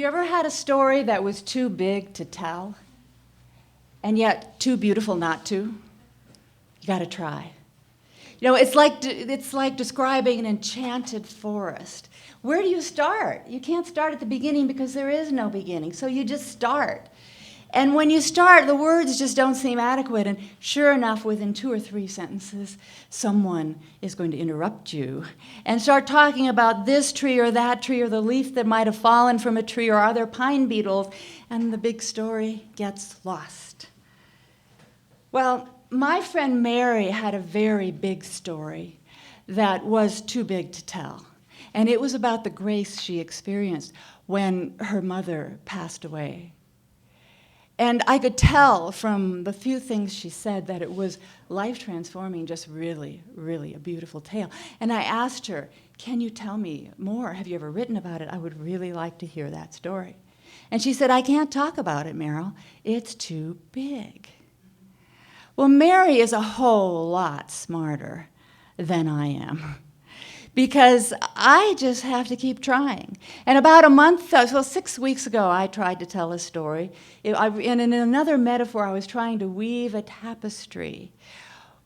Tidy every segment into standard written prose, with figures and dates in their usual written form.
you ever had a story that was too big to tell, and yet too beautiful not to? You got to try. You know, it's like describing an enchanted forest. Where do you start? You can't start at the beginning because there is no beginning, so you just start. And when you start, the words just don't seem adequate, and sure enough, within 2 or 3 sentences, someone is going to interrupt you and start talking about this tree or that tree or the leaf that might have fallen from a tree or are there pine beetles, and the big story gets lost. Well, my friend Mary had a very big story that was too big to tell, and it was about the grace she experienced when her mother passed away. And I could tell from the few things she said that it was life-transforming, just really, really a beautiful tale. And I asked her, can you tell me more? Have you ever written about it? I would really like to hear that story. And she said, I can't talk about it, Meryl. It's too big. Well, Mary is a whole lot smarter than I am, because I just have to keep trying. And about 6 weeks ago, I tried to tell a story. And in another metaphor, I was trying to weave a tapestry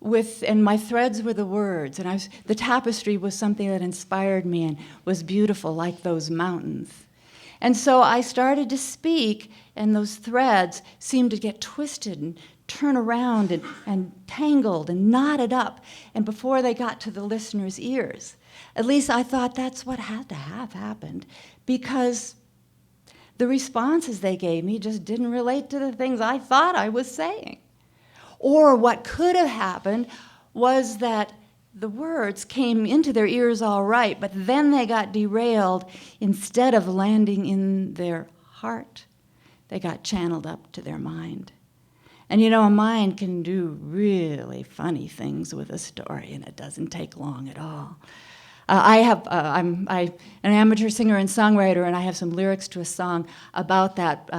and my threads were the words. And the tapestry was something that inspired me and was beautiful, like those mountains. And so I started to speak, and those threads seemed to get twisted and turn around and tangled and knotted up, and before they got to the listener's ears. At least I thought that's what had to have happened, because the responses they gave me just didn't relate to the things I thought I was saying. Or what could have happened was that the words came into their ears all right, but then they got derailed. Instead of landing in their heart, they got channeled up to their mind. And you know, a mind can do really funny things with a story, and it doesn't take long at all. I'm an amateur singer and songwriter, and I have some lyrics to a song about that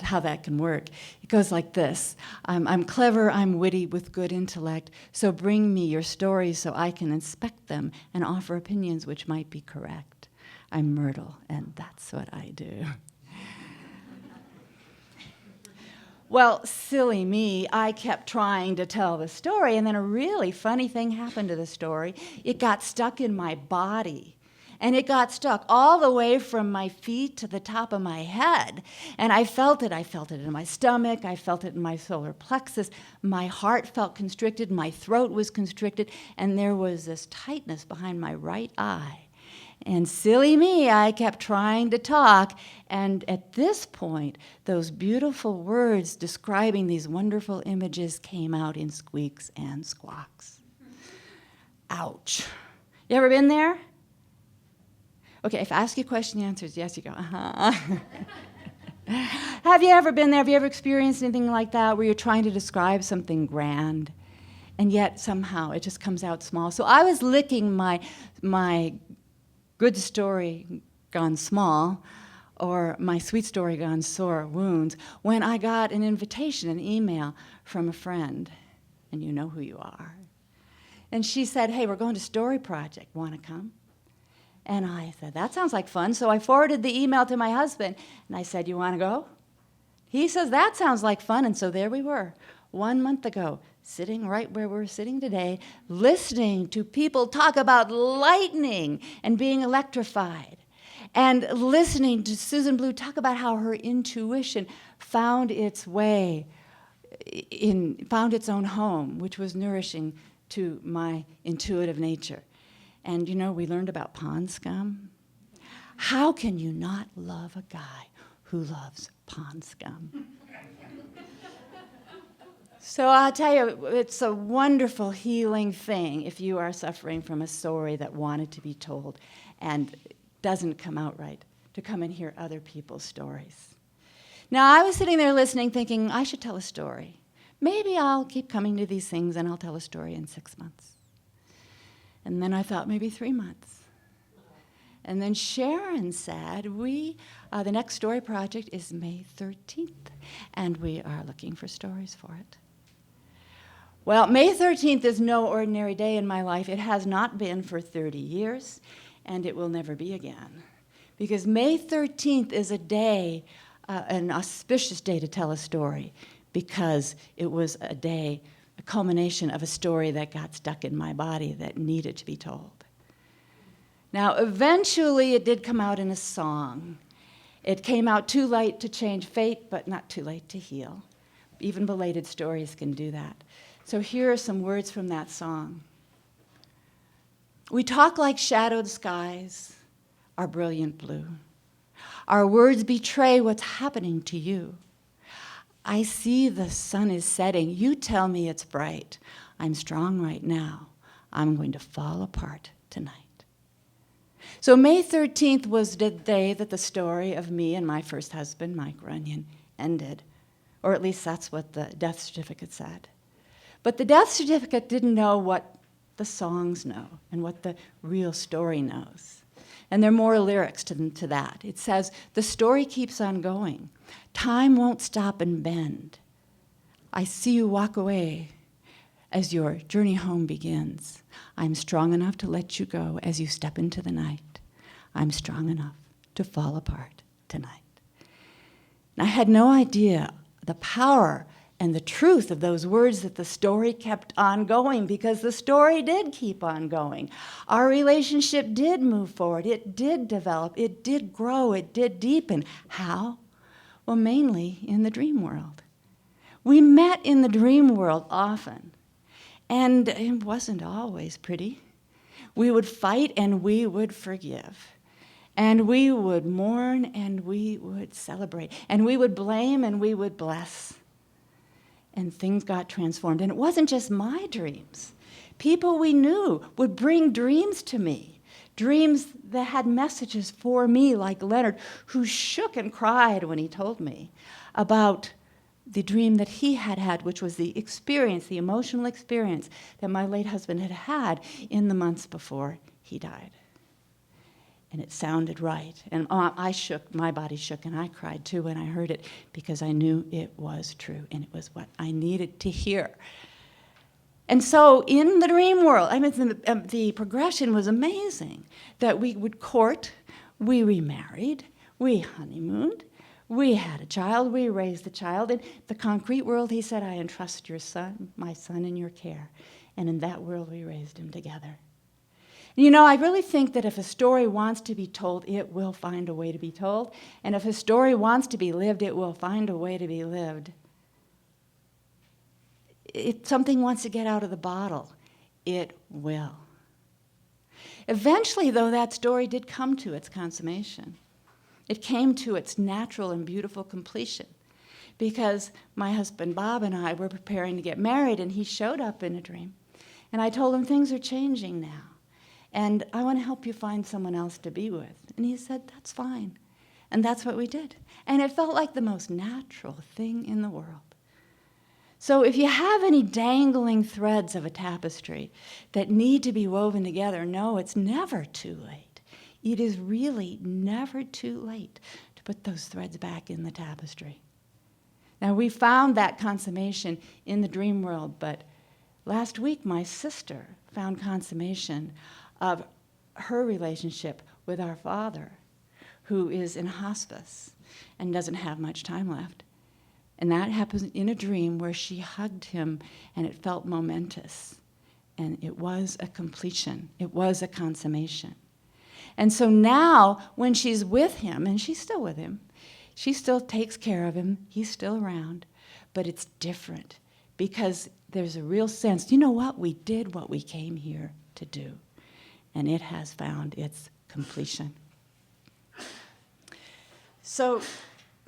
how that can work. It goes like this: I'm clever, I'm witty, with good intellect, so bring me your stories so I can inspect them and offer opinions which might be correct. I'm Meryl, and that's what I do. Well, silly me, I kept trying to tell the story, and then a really funny thing happened to the story. It got stuck in my body, and it got stuck all the way from my feet to the top of my head. And I felt it. I felt it in my stomach. I felt it in my solar plexus. My heart felt constricted. My throat was constricted, and there was this tightness behind my right eye. And silly me, I kept trying to talk, and at this point, those beautiful words describing these wonderful images came out in squeaks and squawks. Ouch. You ever been there? Okay, if I ask you a question, the answer is yes, you go, uh-huh. Have you ever been there? Have you ever experienced anything like that where you're trying to describe something grand, and yet somehow it just comes out small? So I was licking my good story gone small, or my sweet story gone sore wounds, when I got an invitation, an email from a friend, and you know who you are. And she said, hey, we're going to Story Project, want to come? And I said, that sounds like fun. So I forwarded the email to my husband, and I said, you want to go? He says, that sounds like fun. And so there we were, 1 month ago, sitting right where we're sitting today, listening to people talk about lightning and being electrified, and listening to Susan Blue talk about how her intuition found its way, found its own home, which was nourishing to my intuitive nature. And you know, we learned about pond scum. How can you not love a guy who loves pond scum? So I'll tell you, it's a wonderful healing thing if you are suffering from a story that wanted to be told and doesn't come out right, to come and hear other people's stories. Now, I was sitting there listening, thinking, I should tell a story. Maybe I'll keep coming to these things and I'll tell a story in 6 months. And then I thought maybe 3 months. And then Sharon said, the next story project is May 13th, and we are looking for stories for it. Well, May 13th is no ordinary day in my life. It has not been for 30 years, and it will never be again, because May 13th is a day, an auspicious day to tell a story, because it was a day, a culmination of a story that got stuck in my body that needed to be told. Now, eventually it did come out in a song. It came out too late to change fate, but not too late to heal. Even belated stories can do that. So here are some words from that song. We talk like shadowed skies are brilliant blue. Our words betray what's happening to you. I see the sun is setting. You tell me it's bright. I'm strong right now. I'm going to fall apart tonight. So May 13th was the day that the story of me and my first husband, Mike Runyon, ended. Or at least that's what the death certificate said. But the death certificate didn't know what the songs know and what the real story knows. And there are more lyrics to that. It says, the story keeps on going. Time won't stop and bend. I see you walk away as your journey home begins. I'm strong enough to let you go as you step into the night. I'm strong enough to fall apart tonight. And I had no idea the power and the truth of those words that the story kept on going, because the story did keep on going. Our relationship did move forward. It did develop. It did grow. It did deepen. How? Well, mainly in the dream world. We met in the dream world often, and it wasn't always pretty. We would fight and we would forgive. And we would mourn and we would celebrate. And we would blame and we would bless. And things got transformed. And it wasn't just my dreams. People we knew would bring dreams to me, dreams that had messages for me, like Leonard, who shook and cried when he told me about the dream that he had had, which was the experience, the emotional experience that my late husband had had in the months before he died. And it sounded right. And I shook, my body shook, and I cried too when I heard it, because I knew it was true, and it was what I needed to hear. And so in the dream world, I mean, the progression was amazing, that we would court, we remarried, we honeymooned, we had a child, we raised the child. In the concrete world, he said, I entrust your son, my son, in your care. And in that world, we raised him together. You know, I really think that if a story wants to be told, it will find a way to be told. And if a story wants to be lived, it will find a way to be lived. If something wants to get out of the bottle, it will. Eventually, though, that story did come to its consummation. It came to its natural and beautiful completion, because my husband Bob and I were preparing to get married, and he showed up in a dream. And I told him, things are changing now. And I want to help you find someone else to be with. And he said, that's fine. And that's what we did. And it felt like the most natural thing in the world. So if you have any dangling threads of a tapestry that need to be woven together, no, it's never too late. It is really never too late to put those threads back in the tapestry. Now, we found that consummation in the dream world, but last week my sister found consummation of her relationship with our father, who is in hospice and doesn't have much time left. And that happens in a dream where she hugged him, and it felt momentous. And it was a completion. It was a consummation. And so now, when she's with him, and she's still with him, she still takes care of him, he's still around, but it's different, because there's a real sense, you know what, we did what we came here to do. And it has found its completion. So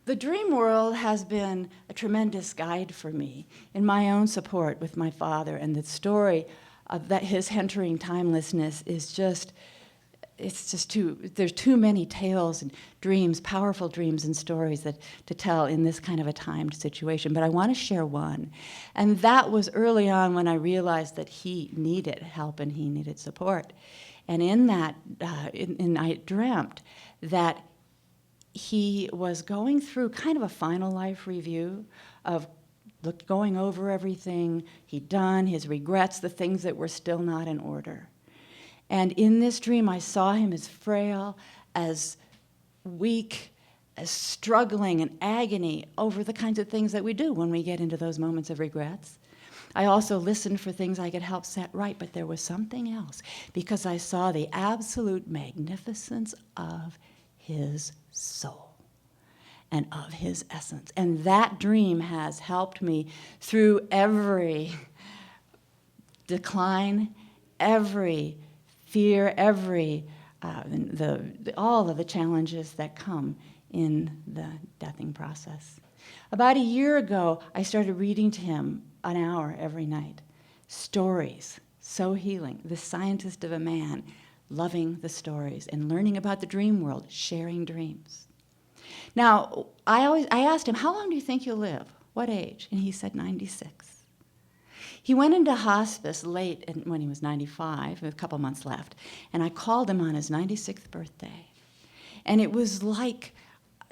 the dream world has been a tremendous guide for me in my own support with my father, and the story of that his entering timelessness is just, there's too many tales and dreams, powerful dreams and stories to tell in this kind of a timed situation. But I want to share one. And that was early on when I realized that he needed help and he needed support. And in that, I dreamt that he was going through kind of a final life review of going over everything he'd done, his regrets, the things that were still not in order. And in this dream, I saw him as frail, as weak, struggling and agony over the kinds of things that we do when we get into those moments of regrets. I also listened for things I could help set right, but there was something else, because I saw the absolute magnificence of his soul and of his essence. And that dream has helped me through every decline, every fear, every all of the challenges that come in the deathing process. About a year ago, I started reading to him an hour every night. Stories, so healing. The Scientist of a Man, loving the stories and learning about the dream world, sharing dreams. Now, I asked him, how long do you think you'll live? What age? And he said 96. He went into hospice late when he was 95, with a couple months left, and I called him on his 96th birthday. And it was like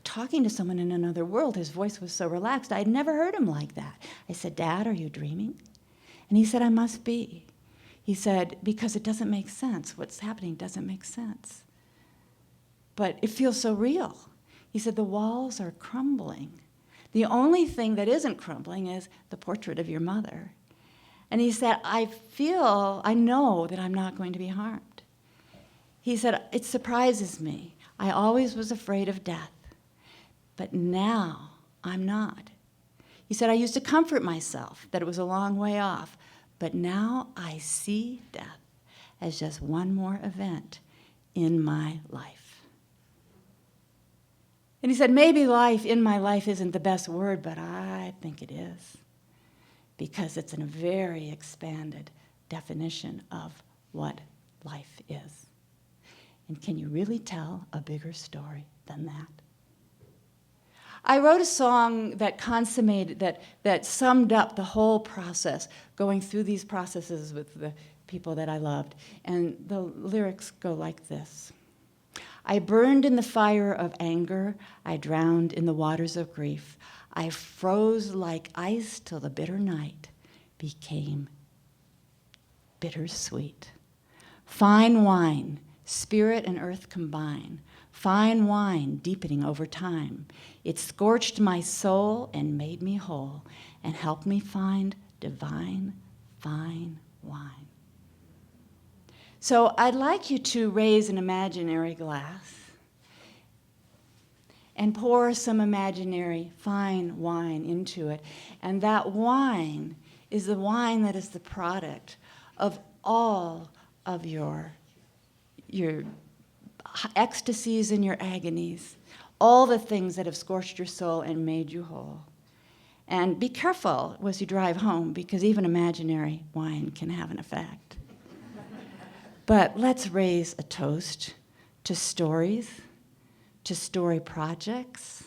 talking to someone in another world. His voice was so relaxed. I'd never heard him like that. I said, Dad, are you dreaming? And he said, I must be. He said, because it doesn't make sense. What's happening doesn't make sense. But it feels so real. He said, the walls are crumbling. The only thing that isn't crumbling is the portrait of your mother. And he said, I know that I'm not going to be harmed. He said, it surprises me. I always was afraid of death, but now I'm not. He said, I used to comfort myself that it was a long way off, but now I see death as just one more event in my life. And he said, maybe life in my life isn't the best word, but I think it is, because it's a very expanded definition of what life is. And can you really tell a bigger story than that? I wrote a song that consummated, that summed up the whole process, going through these processes with the people that I loved. And the lyrics go like this. I burned in the fire of anger. I drowned in the waters of grief. I froze like ice till the bitter night became bittersweet. Fine wine, spirit and earth combine. Fine wine deepening over time. It scorched my soul and made me whole and helped me find divine, fine wine. So I'd like you to raise an imaginary glass and pour some imaginary fine wine into it. And that wine is the wine that is the product of all of your ecstasies and your agonies, all the things that have scorched your soul and made you whole. And be careful as you drive home, because even imaginary wine can have an effect. But let's raise a toast to stories, to story projects,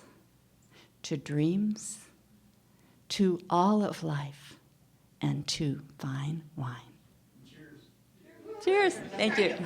to dreams, to all of life, and to fine wine. Cheers. Cheers. Thank you.